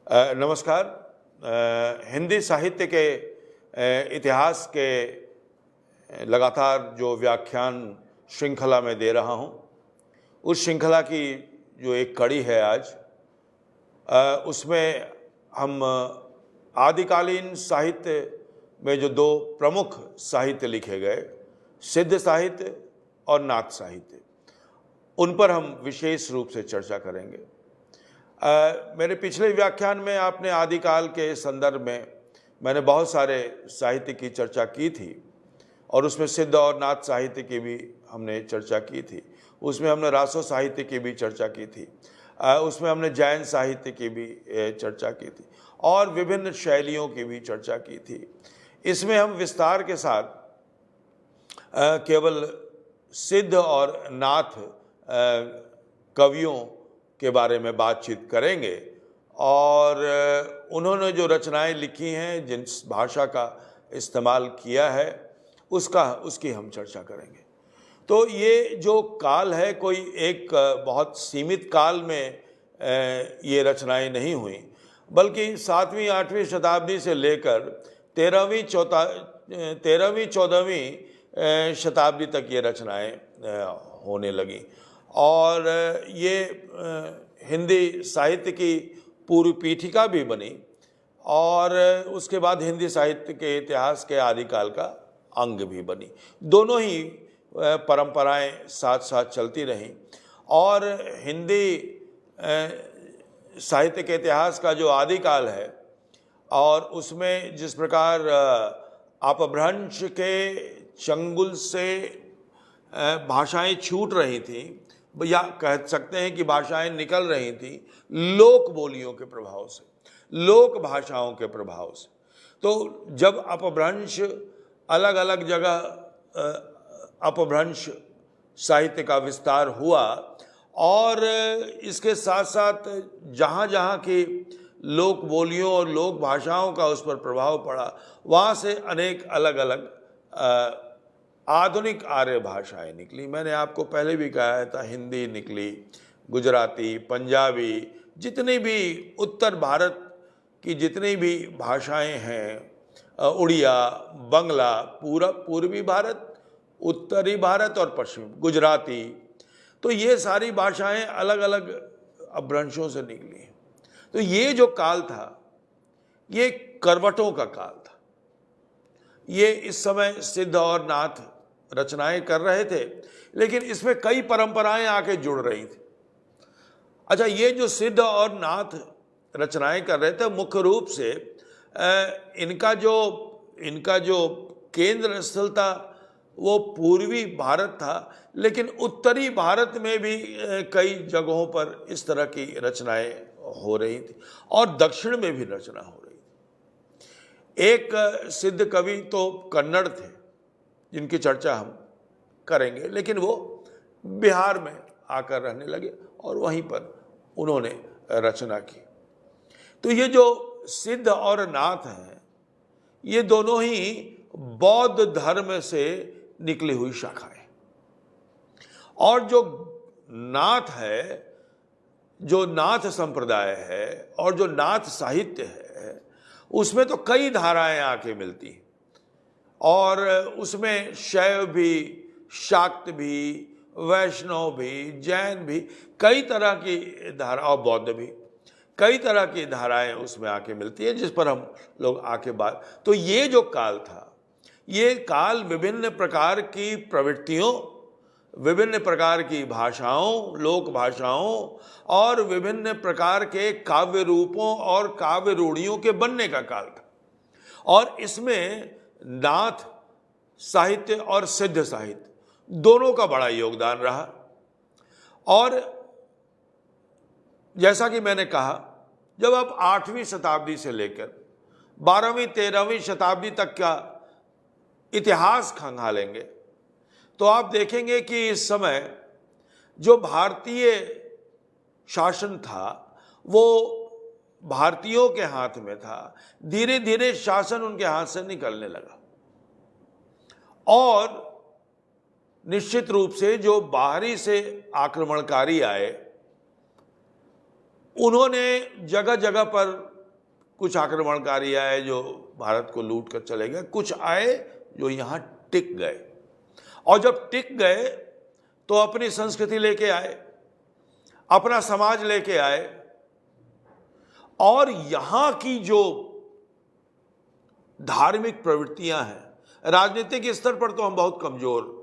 नमस्कार। हिंदी साहित्य के इतिहास के लगातार जो व्याख्यान श्रृंखला में दे रहा हूँ, उस श्रृंखला की जो एक कड़ी है आज, उसमें हम आदिकालीन साहित्य में जो दो प्रमुख साहित्य लिखे गए, सिद्ध साहित्य और नाथ साहित्य, उन पर हम विशेष रूप से चर्चा करेंगे। मेरे पिछले व्याख्यान में आपने आदिकाल के संदर्भ में मैंने बहुत सारे साहित्य की चर्चा की थी और उसमें सिद्ध और नाथ साहित्य की भी हमने चर्चा की थी। उसमें हमने रासो साहित्य की भी चर्चा की थी, उसमें हमने जैन साहित्य की भी चर्चा की थी और विभिन्न शैलियों की भी चर्चा की थी। इसमें हम विस्तार के साथ केवल सिद्ध और नाथ कवियों के बारे में बातचीत करेंगे और उन्होंने जो रचनाएं लिखी हैं, जिस भाषा का इस्तेमाल किया है, उसकी हम चर्चा करेंगे। तो ये जो काल है, कोई एक बहुत सीमित काल में ये रचनाएं नहीं हुई, बल्कि 7वीं 8वीं शताब्दी से लेकर 13वीं 14वीं शताब्दी तक ये रचनाएं होने लगी और ये हिंदी साहित्य की पूर्व पीठिका भी बनी और उसके बाद हिंदी साहित्य के इतिहास के आदिकाल का अंग भी बनी। दोनों ही परंपराएं साथ साथ चलती रहीं और हिंदी साहित्य के इतिहास का जो आदिकाल है और उसमें जिस प्रकार अपभ्रंश के चंगुल से भाषाएं छूट रही थीं, या कह सकते हैं कि भाषाएं निकल रही थी लोक बोलियों के प्रभाव से, लोक भाषाओं के प्रभाव से। तो जब अपभ्रंश अलग अलग जगह अपभ्रंश साहित्य का विस्तार हुआ और इसके साथ साथ जहाँ जहाँ की लोक बोलियों और लोक भाषाओं का उस पर प्रभाव पड़ा, वहाँ से अनेक अलग अलग आधुनिक आर्य भाषाएं निकली। मैंने आपको पहले भी कहा था, हिंदी निकली, गुजराती, पंजाबी, जितनी भी उत्तर भारत की जितनी भी भाषाएं हैं, उड़िया, बंगला, पूर्वी भारत, उत्तरी भारत और पश्चिमी गुजराती, तो ये सारी भाषाएं अलग अलग अपभ्रंशों से निकली। तो ये जो काल था, ये करवटों का काल था। ये इस समय सिद्ध और नाथ रचनाएं कर रहे थे, लेकिन इसमें कई परंपराएं आके जुड़ रही थी। अच्छा, ये जो सिद्ध और नाथ रचनाएं कर रहे थे, मुख्य रूप से इनका जो केंद्र स्थल था वो पूर्वी भारत था, लेकिन उत्तरी भारत में भी कई जगहों पर इस तरह की रचनाएं हो रही थी और दक्षिण में भी रचना हो रही थी। एक सिद्ध कवि तो कन्नड़ थे जिनकी चर्चा हम करेंगे, लेकिन वो बिहार में आकर रहने लगे और वहीं पर उन्होंने रचना की। तो ये जो सिद्ध और नाथ हैं, ये दोनों ही बौद्ध धर्म से निकली हुई शाखाएं। और जो नाथ है, जो नाथ संप्रदाय है और जो नाथ साहित्य है, उसमें तो कई धाराएं आके मिलती हैं और उसमें शैव भी, शाक्त भी, वैष्णव भी, जैन भी, कई तरह की धारा, और बौद्ध भी, कई तरह की धाराएं उसमें आके मिलती है, जिस पर हम लोग आके बात। तो ये जो काल था, ये काल विभिन्न प्रकार की प्रवृत्तियों, विभिन्न प्रकार की भाषाओं, लोक भाषाओं और विभिन्न प्रकार के काव्य रूपों और काव्य रूढ़ियों के बनने का काल था। और इसमें नाथ साहित्य और सिद्ध साहित्य दोनों का बड़ा योगदान रहा। और जैसा कि मैंने कहा, जब आप 8वीं शताब्दी से लेकर 12वीं 13वीं शताब्दी तक का इतिहास खंगालेंगे तो आप देखेंगे कि इस समय जो भारतीय शासन था वो भारतीयों के हाथ में था। धीरे धीरे शासन उनके हाथ से निकलने लगा और निश्चित रूप से जो बाहरी से आक्रमणकारी आए, उन्होंने जगह जगह पर कुछ आक्रमणकारी आए जो भारत को लूट कर चले गए, कुछ आए जो यहाँ टिक गए, और जब टिक गए तो अपनी संस्कृति लेके आए, अपना समाज लेके आए, और यहाँ की जो धार्मिक प्रवृत्तियां हैं, राजनीतिक स्तर पर तो हम बहुत कमजोर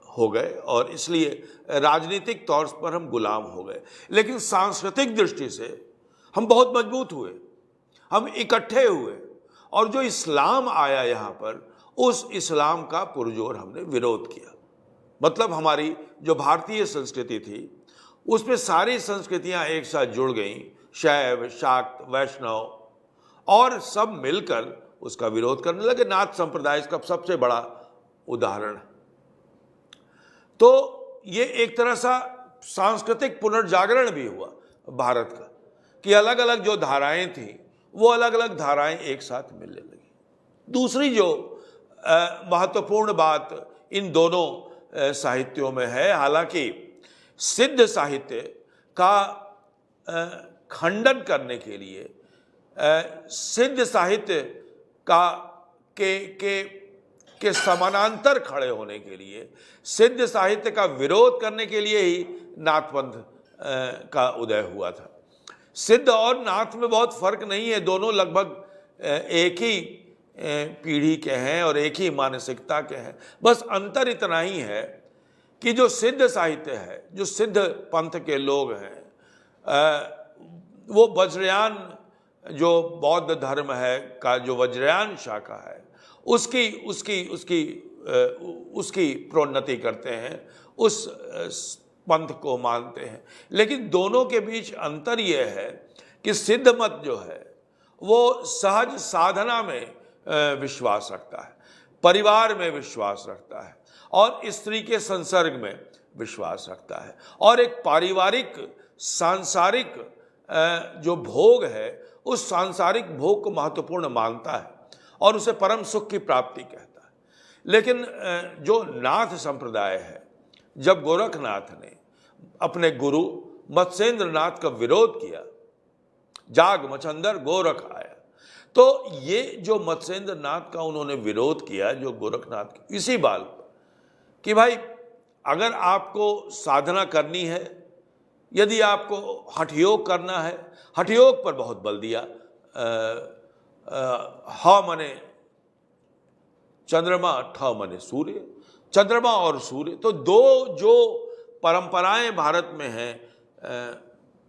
हो गए और इसलिए राजनीतिक तौर पर हम गुलाम हो गए, लेकिन सांस्कृतिक दृष्टि से हम बहुत मजबूत हुए, हम इकट्ठे हुए, और जो इस्लाम आया यहाँ पर, उस इस्लाम का पुरजोर हमने विरोध किया। मतलब हमारी जो भारतीय संस्कृति थी उसमें सारी संस्कृतियां एक साथ जुड़ गईं, शैव, शाक्त, वैष्णव, और सब मिलकर उसका विरोध करने लगे। नाथ संप्रदाय इसका सबसे बड़ा उदाहरण है। तो ये एक तरह सा सांस्कृतिक पुनर्जागरण भी हुआ भारत का, कि अलग अलग जो धाराएं थी वो अलग अलग धाराएं एक साथ मिलने लगी। दूसरी जो महत्वपूर्ण बात इन दोनों साहित्यों में है, हालांकि सिद्ध साहित्य का खंडन करने के लिए, सिद्ध साहित्य का के समानांतर खड़े होने के लिए, सिद्ध साहित्य का विरोध करने के लिए ही नाथपंथ का उदय हुआ था। सिद्ध और नाथ में बहुत फर्क नहीं है, दोनों लगभग एक ही पीढ़ी के हैं और एक ही मानसिकता के हैं। बस अंतर इतना ही है कि जो सिद्ध साहित्य है, जो सिद्ध पंथ के लोग हैं, वो वज्रयान जो बौद्ध धर्म है का जो वज्रयान शाखा है, उसकी उसकी उसकी उसकी प्रोन्नति करते हैं, उस पंथ को मानते हैं। लेकिन दोनों के बीच अंतर यह है कि सिद्ध मत जो है वो सहज साधना में विश्वास रखता है, परिवार में विश्वास रखता है, और स्त्री के संसर्ग में विश्वास रखता है, और एक पारिवारिक सांसारिक जो भोग है उस सांसारिक भोग को महत्वपूर्ण मानता है और उसे परम सुख की प्राप्ति कहता है। लेकिन जो नाथ संप्रदाय है, जब गोरखनाथ ने अपने गुरु मत्स्येंद्र नाथ का विरोध किया, जाग मचंदर गोरख आया, तो ये जो मत्स्येंद्र नाथ का उन्होंने विरोध किया, जो गोरखनाथ की, इसी बात पर कि भाई अगर आपको साधना करनी है, यदि आपको हठयोग करना है, हठयोग पर बहुत बल दिया। ह मने चंद्रमा, ठ मने सूर्य, चंद्रमा और सूर्य, तो दो जो परंपराएं भारत में हैं,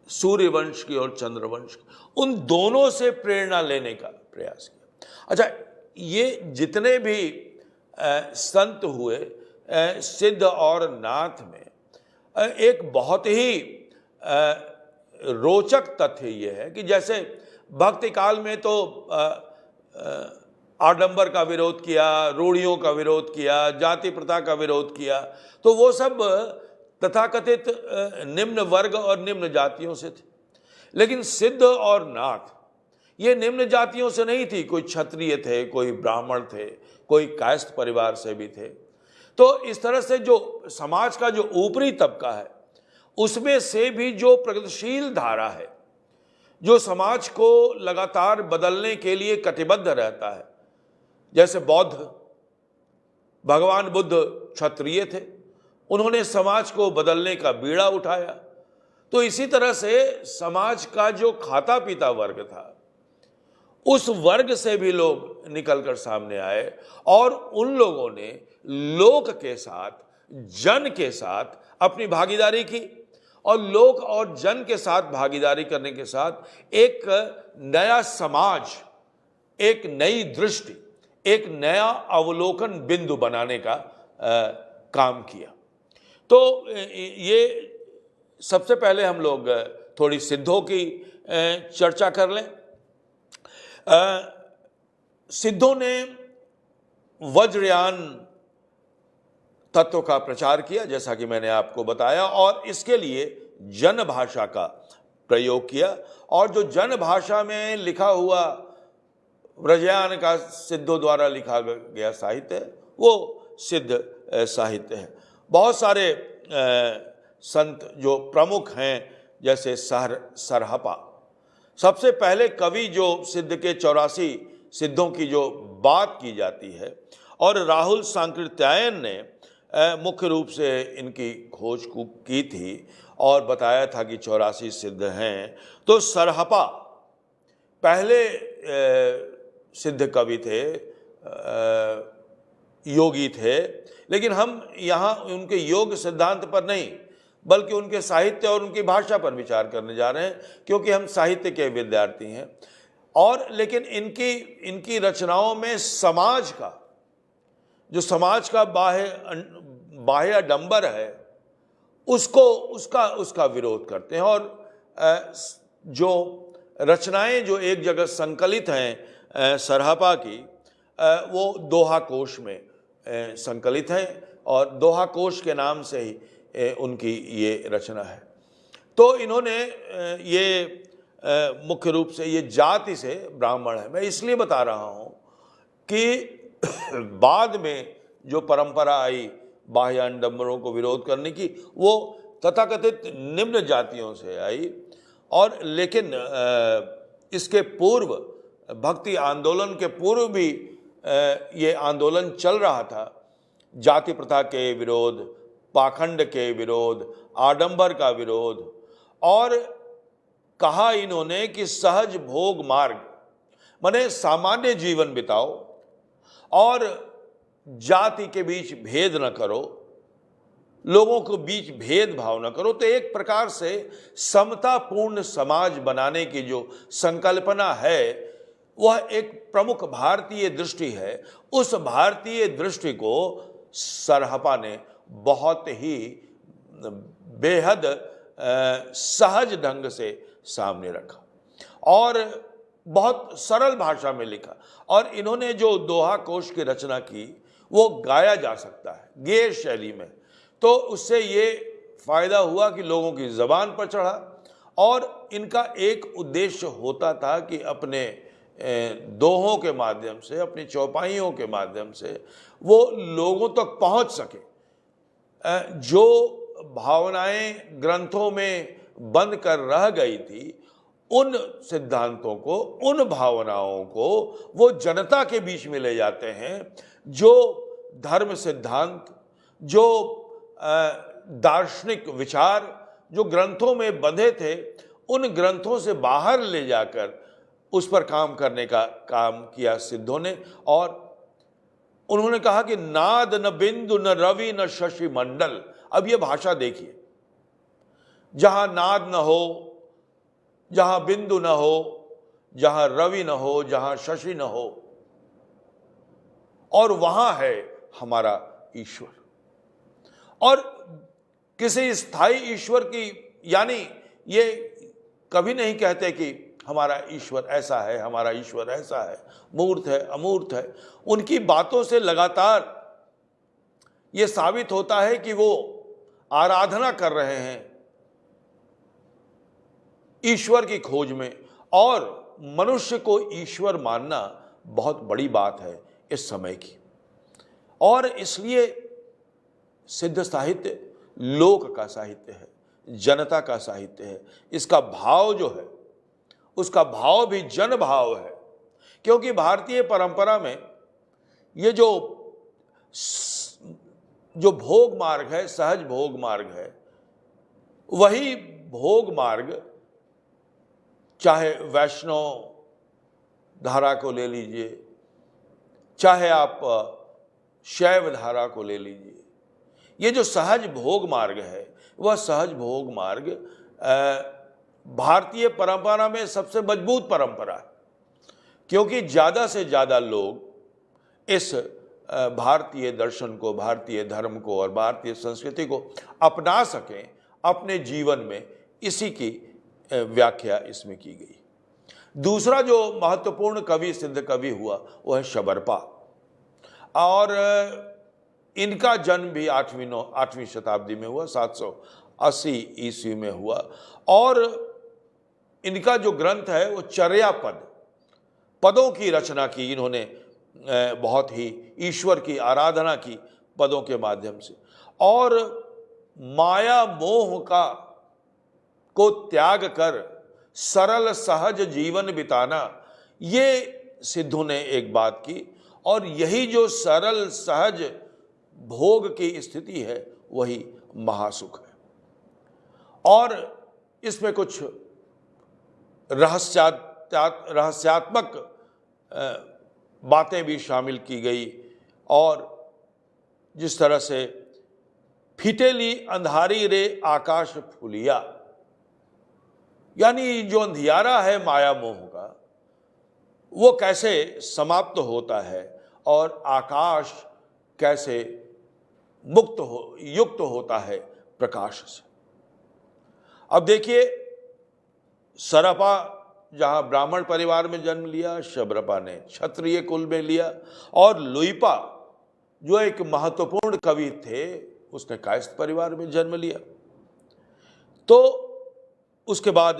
सूर्य वंश की और चंद्र वंश की, उन दोनों से प्रेरणा लेने का प्रयास किया। अच्छा, ये जितने भी संत हुए सिद्ध और नाथ में, एक बहुत ही रोचक तथ्य यह है कि जैसे भक्ति काल में तो आडंबर का विरोध किया, रूढ़ियों का विरोध किया, जाति प्रथा का विरोध किया, तो वो सब तथाकथित निम्न वर्ग और निम्न जातियों से थे। लेकिन सिद्ध और नाथ ये निम्न जातियों से नहीं थी, कोई क्षत्रिय थे, कोई ब्राह्मण थे, कोई कायस्थ परिवार से भी थे। तो इस तरह से जो समाज का जो ऊपरी तबका है, उसमें से भी जो प्रगतिशील धारा है, जो समाज को लगातार बदलने के लिए कटिबद्ध रहता है, जैसे बौद्ध, भगवान बुद्ध क्षत्रिय थे, उन्होंने समाज को बदलने का बीड़ा उठाया। तो इसी तरह से समाज का जो खाता पीता वर्ग था, उस वर्ग से भी लोग निकलकर सामने आए और उन लोगों ने लोक के साथ, जन के साथ अपनी भागीदारी की, और लोक और जन के साथ भागीदारी करने के साथ एक नया समाज, एक नई दृष्टि, एक नया अवलोकन बिंदु बनाने का काम किया। तो ये सबसे पहले हम लोग थोड़ी सिद्धों की चर्चा कर लें। सिद्धों ने वज्रयान तत्व का प्रचार किया, जैसा कि मैंने आपको बताया, और इसके लिए जन भाषा का प्रयोग किया। और जो जन भाषा में लिखा हुआ व्रजयान का सिद्धों द्वारा लिखा गया साहित्य है, वो सिद्ध साहित्य है। बहुत सारे संत जो प्रमुख हैं, जैसे सरहपा, सबसे पहले कवि जो सिद्ध के 84 सिद्धों की जो बात की जाती है, और राहुल सांकृत्यायन ने मुख्य रूप से इनकी खोज की थी और बताया था कि 84 सिद्ध हैं। तो सरहपा पहले सिद्ध कवि थे, योगी थे, लेकिन हम यहाँ उनके योग सिद्धांत पर नहीं बल्कि उनके साहित्य और उनकी भाषा पर विचार करने जा रहे हैं, क्योंकि हम साहित्य के विद्यार्थी हैं। और लेकिन इनकी रचनाओं में समाज का बाह्य आडंबर है उसका विरोध करते हैं। और जो रचनाएं जो एक जगह संकलित हैं सरहपा की, वो दोहा कोश में संकलित है, और दोहा कोश के नाम से ही उनकी ये रचना है। तो इन्होंने ये मुख्य रूप से ये जाति से ब्राह्मण है। मैं इसलिए बता रहा हूँ कि बाद में जो परंपरा आई बाह्य आडंबरों को विरोध करने की, वो तथाकथित निम्न जातियों से आई। और लेकिन इसके पूर्व, भक्ति आंदोलन के पूर्व भी ये आंदोलन चल रहा था, जाति प्रथा के विरोध, पाखंड के विरोध, आडंबर का विरोध। और कहा इन्होंने कि सहज भोग मार्ग माने सामान्य जीवन बिताओ और जाति के बीच भेद न करो, लोगों के बीच भेदभाव न करो। तो एक प्रकार से समतापूर्ण समाज बनाने की जो संकल्पना है, वह एक प्रमुख भारतीय दृष्टि है। उस भारतीय दृष्टि को सरहपा ने बहुत ही बेहद सहज ढंग से सामने रखा और बहुत सरल भाषा में लिखा। और इन्होंने जो दोहा कोश की रचना की, वो गाया जा सकता है गेय शैली में। तो उससे ये फायदा हुआ कि लोगों की जबान पर चढ़ा, और इनका एक उद्देश्य होता था कि अपने दोहों के माध्यम से, अपनी चौपाइयों के माध्यम से वो लोगों तक पहुंच सके। जो भावनाएं ग्रंथों में बंद कर रह गई थी, उन सिद्धांतों को, उन भावनाओं को वो जनता के बीच में ले जाते हैं। जो धर्म सिद्धांत, जो दार्शनिक विचार जो ग्रंथों में बंधे थे, उन ग्रंथों से बाहर ले जाकर उस पर काम करने का काम किया सिद्धों ने। और उन्होंने कहा कि नाद न बिंदु न रवि न शशि मंडल। अब ये भाषा देखिए, जहां नाद न हो, जहां बिंदु न हो, जहां रवि न हो, जहां शशि न हो, और वहां है हमारा ईश्वर। और किसी स्थायी ईश्वर की, यानी ये कभी नहीं कहते कि हमारा ईश्वर ऐसा है, हमारा ईश्वर ऐसा है, मूर्त है, अमूर्त है। उनकी बातों से लगातार ये साबित होता है कि वो आराधना कर रहे हैं ईश्वर की खोज में। और मनुष्य को ईश्वर मानना बहुत बड़ी बात है इस समय की। और इसलिए सिद्ध साहित्य लोक का साहित्य है, जनता का साहित्य है। इसका भाव जो है, उसका भाव भी जन भाव है। क्योंकि भारतीय परंपरा में ये जो भोग मार्ग है, सहज भोग मार्ग है, वही भोग मार्ग चाहे वैष्णव धारा को ले लीजिए, चाहे आप शैव धारा को ले लीजिए, ये जो सहज भोग मार्ग है, वह सहज भोग मार्ग भारतीय परंपरा में सबसे मजबूत परंपरा है। क्योंकि ज़्यादा से ज़्यादा लोग इस भारतीय दर्शन को, भारतीय धर्म को और भारतीय संस्कृति को अपना सकें अपने जीवन में, इसी की व्याख्या इसमें की गई। दूसरा जो महत्वपूर्ण कवि, सिद्ध कवि हुआ, वह है शबरपा। और इनका जन्म भी 8वीं शताब्दी में हुआ, 780 ईस्वी में हुआ। और इनका जो ग्रंथ है वो चर्या पदों की रचना की इन्होंने, बहुत ही ईश्वर की आराधना की पदों के माध्यम से। और माया मोह को त्याग कर सरल सहज जीवन बिताना, ये सिद्धू ने एक बात की। और यही जो सरल सहज भोग की स्थिति है वही महासुख है। और इसमें कुछ रहस्यात्मक बातें भी शामिल की गई। और जिस तरह से फिटेली अंधारी रे आकाश फुलिया, यानी जो अंधियारा है माया मोह का, वो कैसे समाप्त होता है और आकाश कैसे युक्त होता है प्रकाश से। अब देखिए, सरपा जहां ब्राह्मण परिवार में जन्म लिया, शबरपा ने क्षत्रिय कुल में लिया, और लुइपा जो एक महत्वपूर्ण कवि थे उसने कायस्थ परिवार में जन्म लिया। तो उसके बाद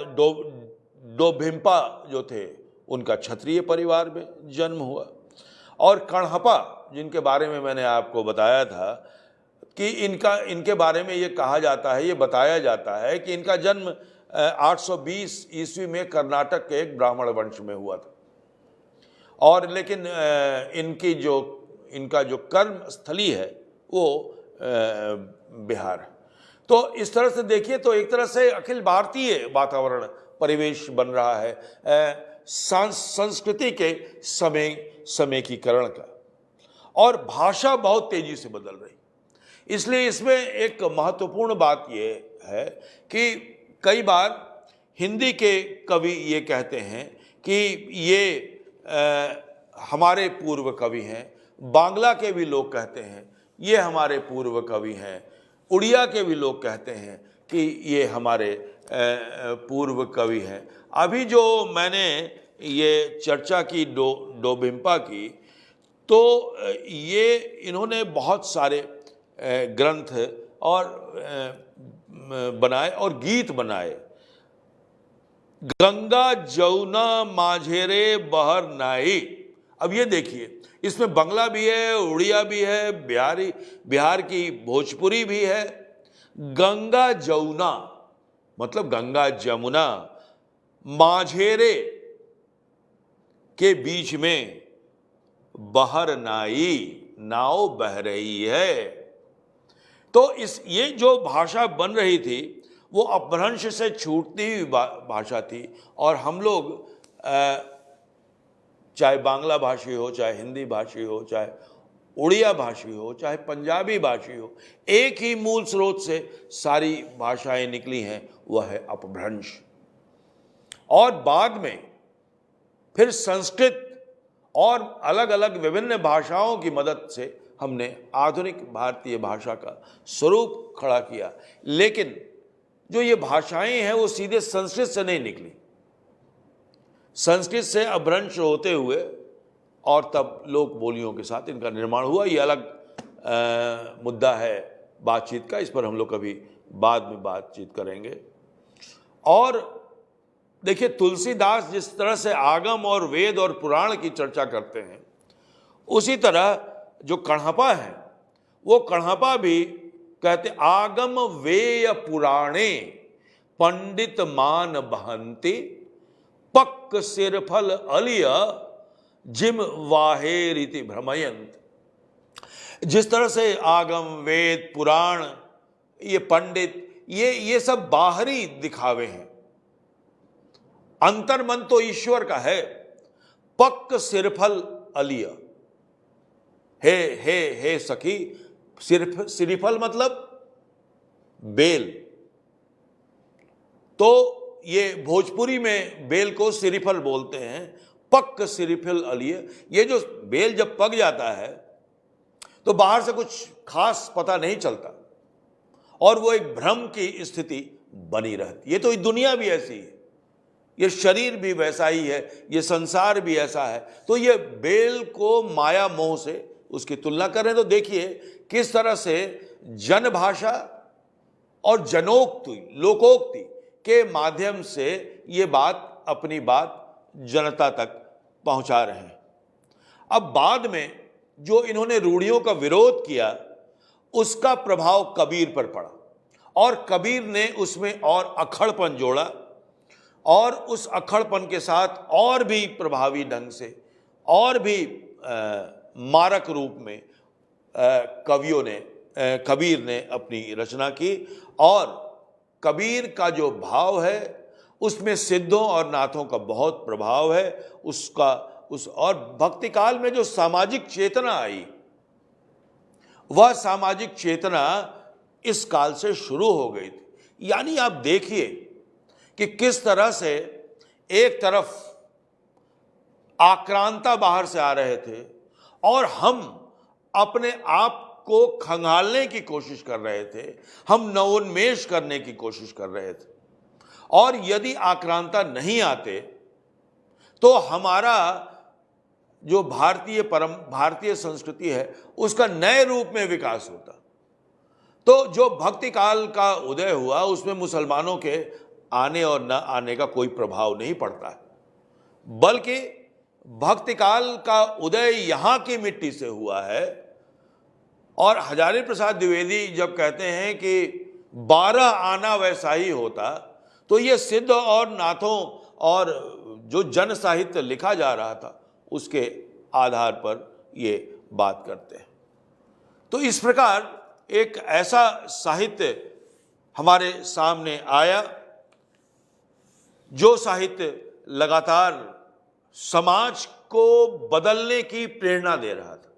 डोभिम्पा जो थे उनका क्षत्रिय परिवार में जन्म हुआ। और कण्हपा, जिनके बारे में मैंने आपको बताया था कि इनके बारे में ये कहा जाता है, ये बताया जाता है कि इनका जन्म 820 ईस्वी में कर्नाटक के एक ब्राह्मण वंश में हुआ था। और लेकिन इनका जो कर्म स्थली है वो बिहार है। तो इस तरह से देखिए तो एक तरह से अखिल भारतीय वातावरण परिवेश बन रहा है संस्कृति के समेकीकरण का। और भाषा बहुत तेजी से बदल रही, इसलिए इसमें एक महत्वपूर्ण बात ये है कि कई बार हिंदी के कवि ये कहते हैं कि ये हमारे पूर्व कवि हैं, बांग्ला के भी लोग कहते हैं ये हमारे पूर्व कवि हैं, उड़िया के भी लोग कहते हैं कि ये हमारे पूर्व कवि हैं। अभी जो मैंने ये चर्चा की डोभिम्पा की, तो ये इन्होंने बहुत सारे ग्रंथ और बनाए और गीत बनाए। गंगा जमुना माझेरे बहर नाई, अब ये देखिए इसमें बंगला भी है, उड़िया भी है, बिहार की भोजपुरी भी है। गंगा जमुना मतलब गंगा जमुना, माझेरे के बीच में बहर नाई, नाव बह रही है। तो ये जो भाषा बन रही थी वो अपभ्रंश से छूटती हुई भाषा थी। और हम लोग चाहे बांग्ला भाषी हो, चाहे हिंदी भाषी हो, चाहे उड़िया भाषी हो, चाहे पंजाबी भाषी हो, एक ही मूल स्रोत से सारी भाषाएं निकली हैं, वह है अपभ्रंश। और बाद में फिर संस्कृत और अलग अलग विभिन्न भाषाओं की मदद से हमने आधुनिक भारतीय भाषा का स्वरूप खड़ा किया। लेकिन जो ये भाषाएं हैं वो सीधे संस्कृत से नहीं निकली, संस्कृत से अपभ्रंश होते हुए और तब लोक बोलियों के साथ इनका निर्माण हुआ। ये अलग मुद्दा है बातचीत का, इस पर हम लोग कभी बाद में बातचीत करेंगे। और देखिए, तुलसीदास जिस तरह से आगम और वेद और पुराण की चर्चा करते हैं, उसी तरह जो कण्हपा है वो कण्हपा भी कहते आगम वेय पुराणे पंडित मान बहंती पक्क सिरफल अलिय जिम वाहे रीति भ्रमयंत। जिस तरह से आगम वेद पुराण, ये पंडित, ये सब बाहरी दिखावे हैं, अंतर मन तो ईश्वर का है। पक्क सिरफल अलिय, हे सखी, सिरफल मतलब बेल। तो ये भोजपुरी में बेल को सिरिफल बोलते हैं। पक्क सिरिफल अलिए, ये जो बेल जब पक जाता है तो बाहर से कुछ खास पता नहीं चलता और वो एक भ्रम की स्थिति बनी रहती। ये तो दुनिया भी ऐसी है, ये शरीर भी वैसा ही है, ये संसार भी ऐसा है। तो ये बेल को माया मोह से उसकी तुलना करें तो देखिए किस तरह से जन भाषा और जनोक्ति, लोकोक्ति के माध्यम से ये बात, अपनी बात जनता तक पहुंचा रहे हैं। अब बाद में जो इन्होंने रूढ़ियों का विरोध किया, उसका प्रभाव कबीर पर पड़ा और कबीर ने उसमें और अखड़पन जोड़ा। और उस अक्खड़पन के साथ और भी प्रभावी ढंग से और भी मारक रूप में कबीर ने अपनी रचना की। और कबीर का जो भाव है उसमें सिद्धों और नाथों का बहुत प्रभाव है। और भक्ति काल में जो सामाजिक चेतना आई, वह सामाजिक चेतना इस काल से शुरू हो गई थी। यानी आप देखिए कि किस तरह से एक तरफ आक्रांता बाहर से आ रहे थे और हम अपने आप को खंगालने की कोशिश कर रहे थे, हम नवोन्मेष करने की कोशिश कर रहे थे। और यदि आक्रांता नहीं आते तो हमारा जो भारतीय संस्कृति है उसका नए रूप में विकास होता। तो जो भक्ति काल का उदय हुआ उसमें मुसलमानों के आने और न आने का कोई प्रभाव नहीं पड़ता है, बल्कि भक्ति काल का उदय यहाँ की मिट्टी से हुआ है। और हजारी प्रसाद द्विवेदी जब कहते हैं कि 12 आना वैसा ही होता, तो ये सिद्ध और नाथों और जो जन साहित्य लिखा जा रहा था उसके आधार पर ये बात करते हैं। तो इस प्रकार एक ऐसा साहित्य हमारे सामने आया जो साहित्य लगातार समाज को बदलने की प्रेरणा दे रहा था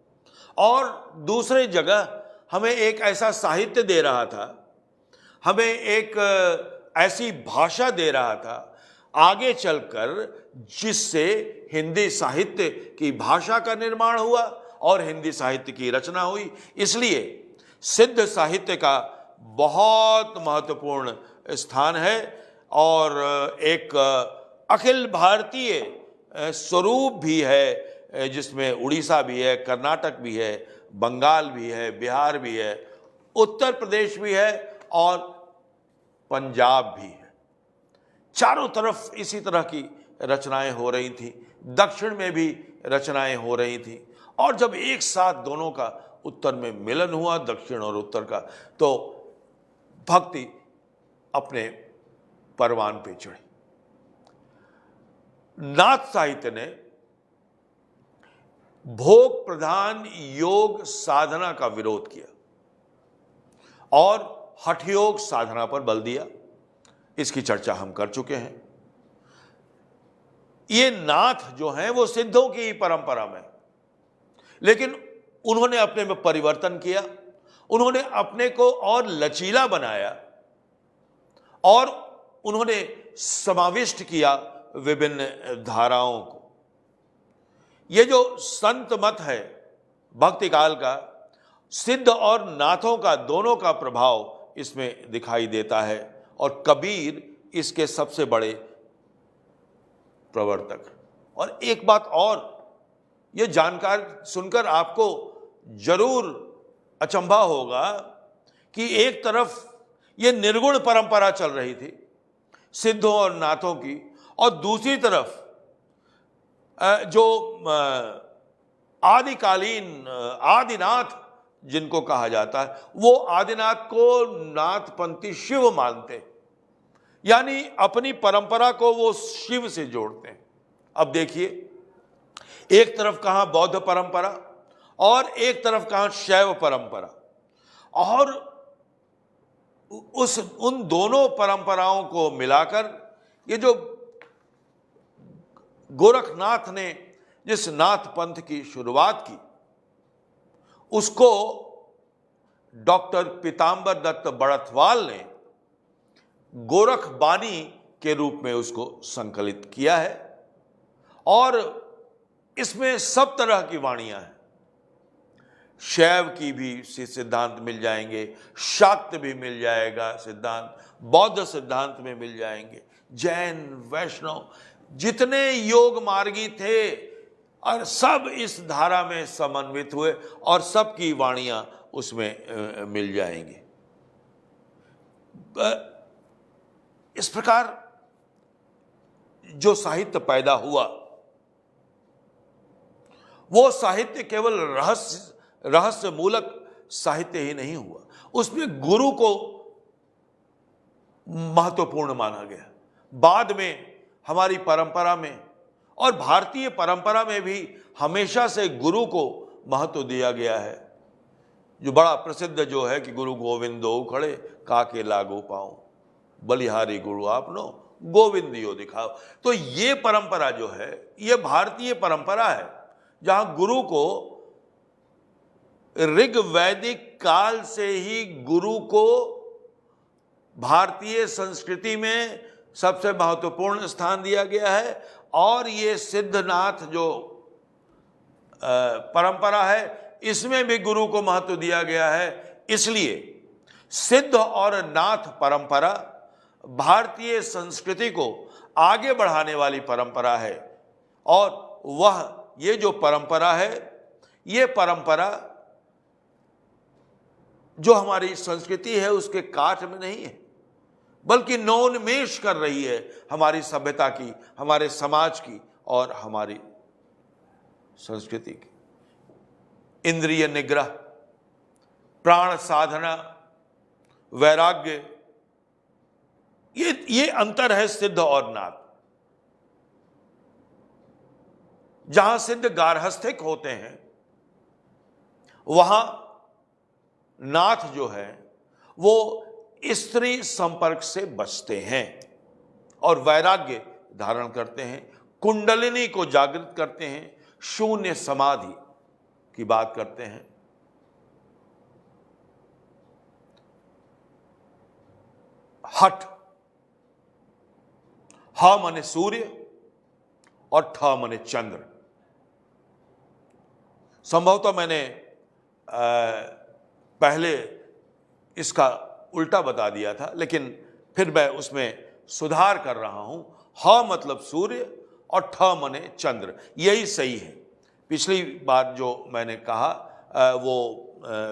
और दूसरी जगह हमें एक ऐसा साहित्य दे रहा था, हमें एक ऐसी भाषा दे रहा था आगे चलकर जिससे हिंदी साहित्य की भाषा का निर्माण हुआ और हिंदी साहित्य की रचना हुई। इसलिए सिद्ध साहित्य का बहुत महत्वपूर्ण स्थान है और एक अखिल भारतीय स्वरूप भी है, जिसमें उड़ीसा भी है, कर्नाटक भी है, बंगाल भी है, बिहार भी है, उत्तर प्रदेश भी है और पंजाब भी है। चारों तरफ इसी तरह की रचनाएं हो रही थी, दक्षिण में भी रचनाएं हो रही थी। और जब एक साथ दोनों का उत्तर में मिलन हुआ, दक्षिण और उत्तर का, तो भक्ति अपने परवान पे चढ़ी। नाथ साहित्य ने भोग प्रधान योग साधना का विरोध किया और हठयोग साधना पर बल दिया। इसकी चर्चा हम कर चुके हैं। ये नाथ जो हैं वो सिद्धों की परंपरा में, लेकिन उन्होंने अपने में परिवर्तन किया, उन्होंने अपने को और लचीला बनाया और उन्होंने समाविष्ट किया विभिन्न धाराओं को। ये जो संत मत है भक्ति काल का, सिद्ध और नाथों का दोनों का प्रभाव इसमें दिखाई देता है और कबीर इसके सबसे बड़े प्रवर्तक। और एक बात और, ये जानकार सुनकर आपको जरूर अचंभा होगा कि एक तरफ ये निर्गुण परंपरा चल रही थी सिद्धों और नाथों की, और दूसरी तरफ जो आदिकालीन आदिनाथ जिनको कहा जाता है, वो आदिनाथ को नाथपंथी शिव मानते हैं, यानी अपनी परंपरा को वो शिव से जोड़ते हैं। अब देखिए, एक तरफ कहां बौद्ध परंपरा और एक तरफ कहां शैव परंपरा, और उन दोनों परंपराओं को मिलाकर ये जो गोरखनाथ ने जिस नाथ पंथ की शुरुआत की, उसको डॉक्टर पीतांबर दत्त बड़थवाल ने गोरख बानी के रूप में उसको संकलित किया है। और इसमें सब तरह की वाणियां हैं, शैव की भी सिद्धांत मिल जाएंगे, शाक्त भी मिल जाएगा सिद्धांत, बौद्ध सिद्धांत में मिल जाएंगे, जैन, वैष्णव, जितने योग मार्गी थे और सब इस धारा में समन्वित हुए और सबकी वाणियां उसमें मिल जाएंगी। इस प्रकार जो साहित्य पैदा हुआ वो साहित्य केवल रहस्य मूलक साहित्य ही नहीं हुआ, उसमें गुरु को महत्वपूर्ण माना गया। बाद में हमारी परंपरा में और भारतीय परंपरा में भी हमेशा से गुरु को महत्व दिया गया है। जो बड़ा प्रसिद्ध जो है कि गुरु गोविंदो खड़े काके लागो पाऊं, बलिहारी गुरु आपनो गोविंदियो दिखाओ। तो ये परंपरा जो है ये भारतीय परंपरा है, जहां गुरु को ऋग वैदिक काल से ही गुरु को भारतीय संस्कृति में सबसे महत्वपूर्ण स्थान दिया गया है। और ये सिद्धनाथ जो परंपरा है इसमें भी गुरु को महत्व दिया गया है। इसलिए सिद्ध और नाथ परंपरा भारतीय संस्कृति को आगे बढ़ाने वाली परंपरा है। और वह ये जो परंपरा है, ये परंपरा जो हमारी संस्कृति है उसके काट में नहीं है, बल्कि नवोन्मेष कर रही है हमारी सभ्यता की, हमारे समाज की और हमारी संस्कृति की। इंद्रिय निग्रह, प्राण साधना, वैराग्य, ये अंतर है सिद्ध और नाथ। जहां सिद्ध गार्हस्थ्यक होते हैं वहां नाथ जो है वो स्त्री संपर्क से बचते हैं और वैराग्य धारण करते हैं, कुंडलिनी को जागृत करते हैं, शून्य समाधि की बात करते हैं। हठ, ह माने सूर्य और ठ माने चंद्र। संभवतः मैंने पहले इसका उल्टा बता दिया था, लेकिन फिर मैं उसमें सुधार कर रहा हूं। ह मतलब सूर्य और ठ माने चंद्र, यही सही है। पिछली बार जो मैंने कहा वो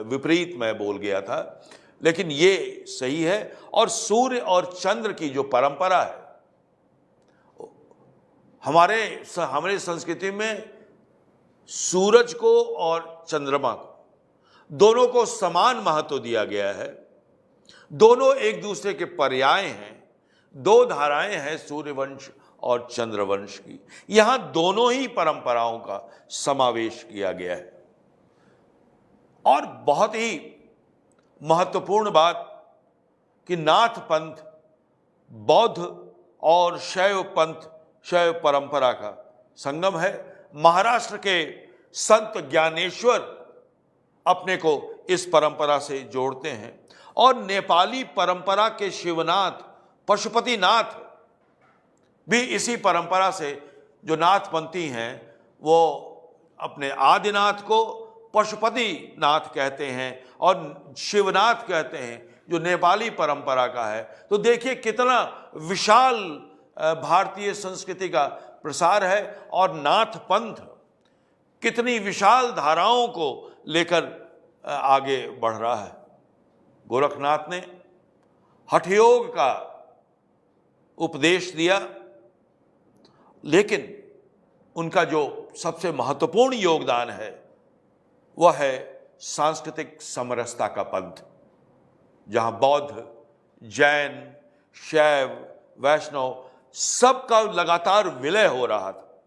विपरीत मैं बोल गया था, लेकिन ये सही है। और सूर्य और चंद्र की जो परंपरा है, हमारे संस्कृति में सूरज को और चंद्रमा को दोनों को समान महत्व दिया गया है। दोनों एक दूसरे के पर्याय हैं, दो धाराएं हैं सूर्यवंश और चंद्रवंश की। यहां दोनों ही परंपराओं का समावेश किया गया है। और बहुत ही महत्वपूर्ण बात कि नाथ पंथ बौद्ध और शैव पंथ, शैव परंपरा का संगम है। महाराष्ट्र के संत ज्ञानेश्वर अपने को इस परंपरा से जोड़ते हैं और नेपाली परंपरा के शिवनाथ, पशुपतिनाथ भी इसी परंपरा से, जो नाथपंथी हैं वो अपने आदिनाथ को पशुपति नाथ कहते हैं और शिवनाथ कहते हैं, जो नेपाली परंपरा का है। तो देखिए कितना विशाल भारतीय संस्कृति का प्रसार है और नाथ पंथ कितनी विशाल धाराओं को लेकर आगे बढ़ रहा है। गोरखनाथ ने हठयोग का उपदेश दिया, लेकिन उनका जो सबसे महत्वपूर्ण योगदान है वह है सांस्कृतिक समरसता का पंथ, जहां बौद्ध, जैन, शैव, वैष्णव सबका लगातार विलय हो रहा था।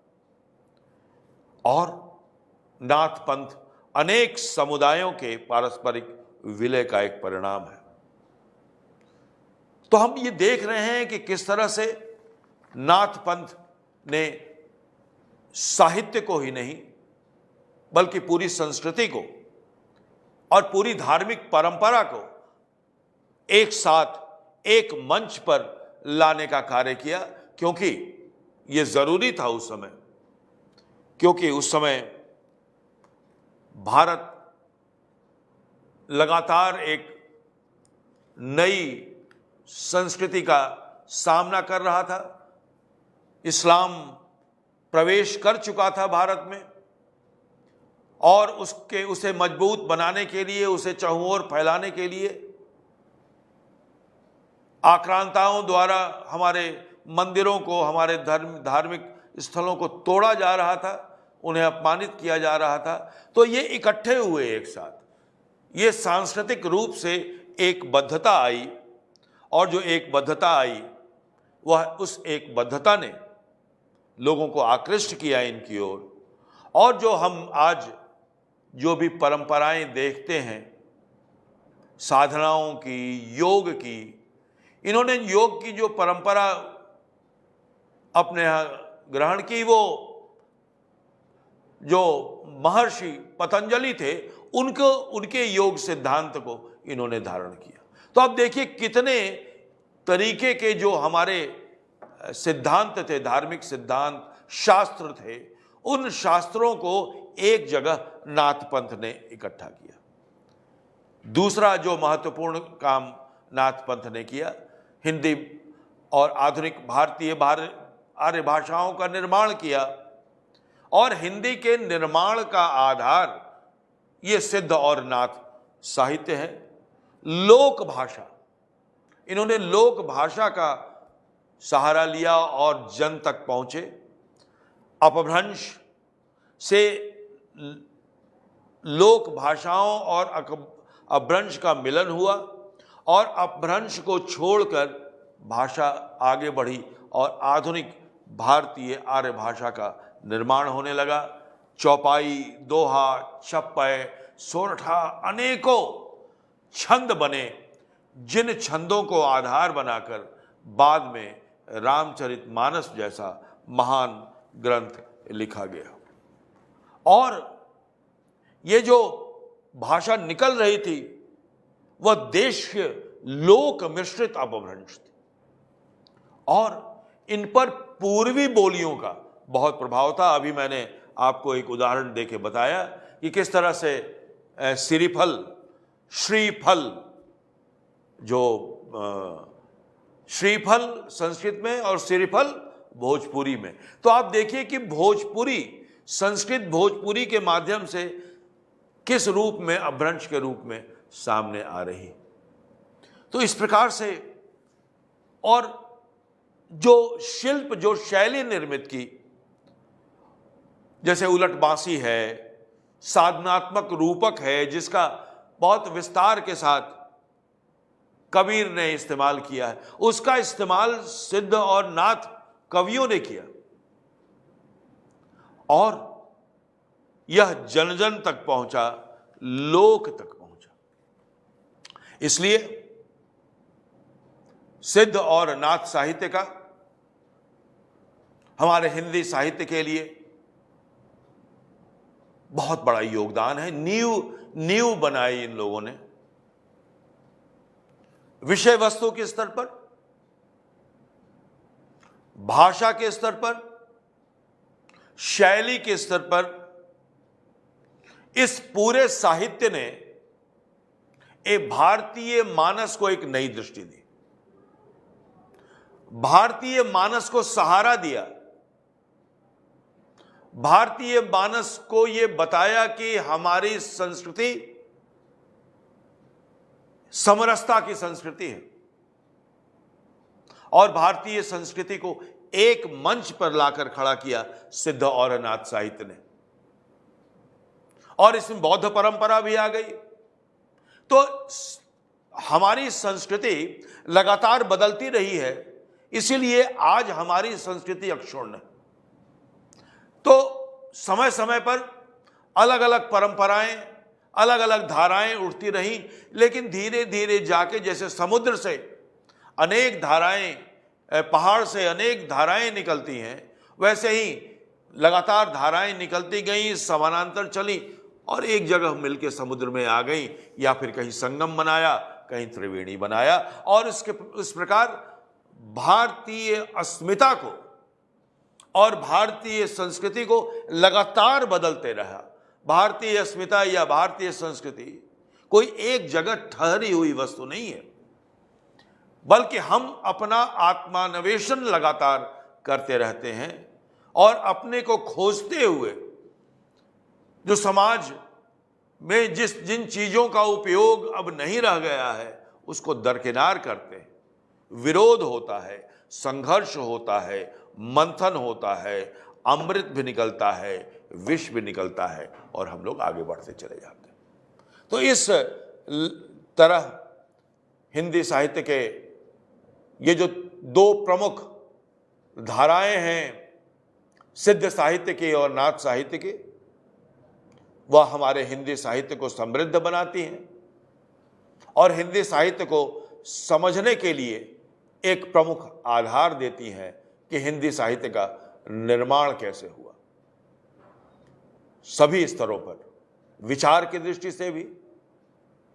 और नाथ पंथ अनेक समुदायों के पारस्परिक विलय का एक परिणाम है। तो हम ये देख रहे हैं कि किस तरह से नाथ पंथ ने साहित्य को ही नहीं बल्कि पूरी संस्कृति को और पूरी धार्मिक परंपरा को एक साथ एक मंच पर लाने का कार्य किया, क्योंकि यह जरूरी था उस समय। क्योंकि उस समय भारत लगातार एक नई संस्कृति का सामना कर रहा था। इस्लाम प्रवेश कर चुका था भारत में और उसे मजबूत बनाने के लिए, उसे चहुओर फैलाने के लिए आक्रांताओं द्वारा हमारे मंदिरों को, हमारे धार्मिक स्थलों को तोड़ा जा रहा था, उन्हें अपमानित किया जा रहा था। तो ये इकट्ठे हुए एक साथ, ये सांस्कृतिक रूप से एक बद्धता आई और जो एक बद्धता आई वह उस एक बद्धता ने लोगों को आकृष्ट किया इनकी ओर। और जो हम आज जो भी परंपराएं देखते हैं, साधनाओं की, योग की, इन्होंने योग की जो परंपरा अपने यहाँ ग्रहण की, वो जो महर्षि पतंजलि थे उनके योग सिद्धांत को इन्होंने धारण किया। तो अब देखिए कितने तरीके के जो हमारे सिद्धांत थे, धार्मिक सिद्धांत, शास्त्र थे, उन शास्त्रों को एक जगह नाथ पंथ ने इकट्ठा किया। दूसरा जो महत्वपूर्ण काम नाथ पंथ ने किया, हिंदी और आधुनिक भारतीय आर्य भाषाओं का निर्माण किया। और हिंदी के निर्माण का आधार ये सिद्ध और नाथ साहित्य है। लोक भाषा, इन्होंने लोक भाषा का सहारा लिया और जन तक पहुंचे। अपभ्रंश से लोक भाषाओं और अपभ्रंश का मिलन हुआ और अपभ्रंश को छोड़कर भाषा आगे बढ़ी और आधुनिक भारतीय आर्य भाषा का निर्माण होने लगा। चौपाई, दोहा, छप्पय, सोरठा, अनेकों छंद बने, जिन छंदों को आधार बनाकर बाद में रामचरितमानस जैसा महान ग्रंथ लिखा गया। और ये जो भाषा निकल रही थी वह देश के लोक मिश्रित अपभ्रंश थी और इन पर पूर्वी बोलियों का बहुत प्रभाव था। अभी मैंने आपको एक उदाहरण देके बताया कि किस तरह से श्रीफल, श्रीफल, जो श्रीफल संस्कृत में और श्रीफल भोजपुरी में। तो आप देखिए कि भोजपुरी, संस्कृत भोजपुरी के माध्यम से किस रूप में, अपभ्रंश के रूप में सामने आ रही। तो इस प्रकार से, और जो शिल्प, जो शैली निर्मित की, जैसे उलट बांसी है, साधनात्मक रूपक है, जिसका बहुत विस्तार के साथ कबीर ने इस्तेमाल किया है, उसका इस्तेमाल सिद्ध और नाथ कवियों ने किया और यह जन जन तक पहुंचा, लोक तक पहुंचा। इसलिए सिद्ध और नाथ साहित्य का हमारे हिंदी साहित्य के लिए बहुत बड़ा योगदान है। नींव बनाई इन लोगों ने, विषय वस्तु के स्तर पर, भाषा के स्तर पर, शैली के स्तर पर। इस पूरे साहित्य ने एक भारतीय मानस को एक नई दृष्टि दी, भारतीय मानस को सहारा दिया, भारतीय मानस को यह बताया कि हमारी संस्कृति समरसता की संस्कृति है और भारतीय संस्कृति को एक मंच पर लाकर खड़ा किया सिद्ध और नाथ साहित्य ने। और इसमें बौद्ध परंपरा भी आ गई। तो हमारी संस्कृति लगातार बदलती रही है, इसीलिए आज हमारी संस्कृति अक्षुण्ण है। तो समय समय पर अलग अलग परंपराएं, अलग अलग धाराएं उठती रहीं, लेकिन धीरे धीरे जाके, जैसे समुद्र से अनेक धाराएं, पहाड़ से अनेक धाराएं निकलती हैं, वैसे ही लगातार धाराएं निकलती गई, समानांतर चली और एक जगह मिलकर समुद्र में आ गई, या फिर कहीं संगम बनाया, कहीं त्रिवेणी बनाया। और इस प्रकार भारतीय अस्मिता को और भारतीय संस्कृति को लगातार बदलते रहा। भारतीय अस्मिता या भारतीय संस्कृति कोई एक जगह ठहरी हुई वस्तु नहीं है, बल्कि हम अपना आत्मान्वेषण लगातार करते रहते हैं और अपने को खोजते हुए, जो समाज में जिन चीजों का उपयोग अब नहीं रह गया है उसको दरकिनार करते हैं। विरोध होता है, संघर्ष होता है, मंथन होता है, अमृत भी निकलता है, विष भी निकलता है और हम लोग आगे बढ़ते चले जाते हैं। तो इस तरह हिंदी साहित्य के ये जो दो प्रमुख धाराएं हैं, सिद्ध साहित्य के और नाथ साहित्य के, वह हमारे हिंदी साहित्य को समृद्ध बनाती हैं और हिंदी साहित्य को समझने के लिए एक प्रमुख आधार देती हैं कि हिंदी साहित्य का निर्माण कैसे हुआ, सभी स्तरों पर, विचार की दृष्टि से भी,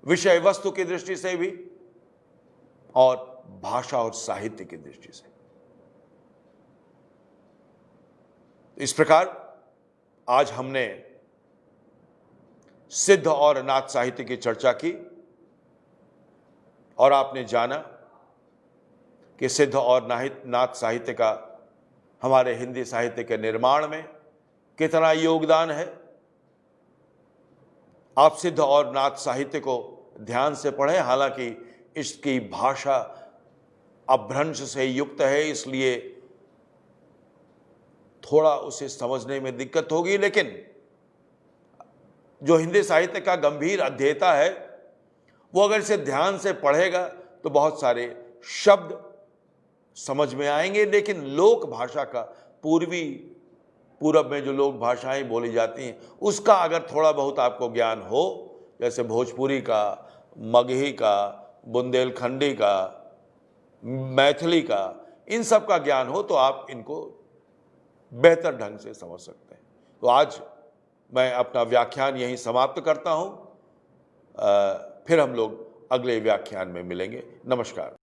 विषय वस्तु की दृष्टि से भी और भाषा और साहित्य की दृष्टि से। इस प्रकार आज हमने सिद्ध और नाथ साहित्य की चर्चा की और आपने जाना कि सिद्ध और नाथ साहित्य का हमारे हिंदी साहित्य के निर्माण में कितना योगदान है। आप सिद्ध और नाथ साहित्य को ध्यान से पढ़ें, हालांकि इसकी भाषा अपभ्रंश से युक्त है, इसलिए थोड़ा उसे समझने में दिक्कत होगी, लेकिन जो हिंदी साहित्य का गंभीर अध्येता है वो अगर इसे ध्यान से पढ़ेगा तो बहुत सारे शब्द समझ में आएंगे। लेकिन लोक भाषा का, पूरब में जो लोक भाषाएं बोली जाती हैं उसका अगर थोड़ा बहुत आपको ज्ञान हो, जैसे भोजपुरी का, मगही का, बुंदेलखंडी का, मैथिली का, इन सब का ज्ञान हो तो आप इनको बेहतर ढंग से समझ सकते हैं। तो आज मैं अपना व्याख्यान यहीं समाप्त करता हूं। फिर हम लोग अगले व्याख्यान में मिलेंगे। नमस्कार।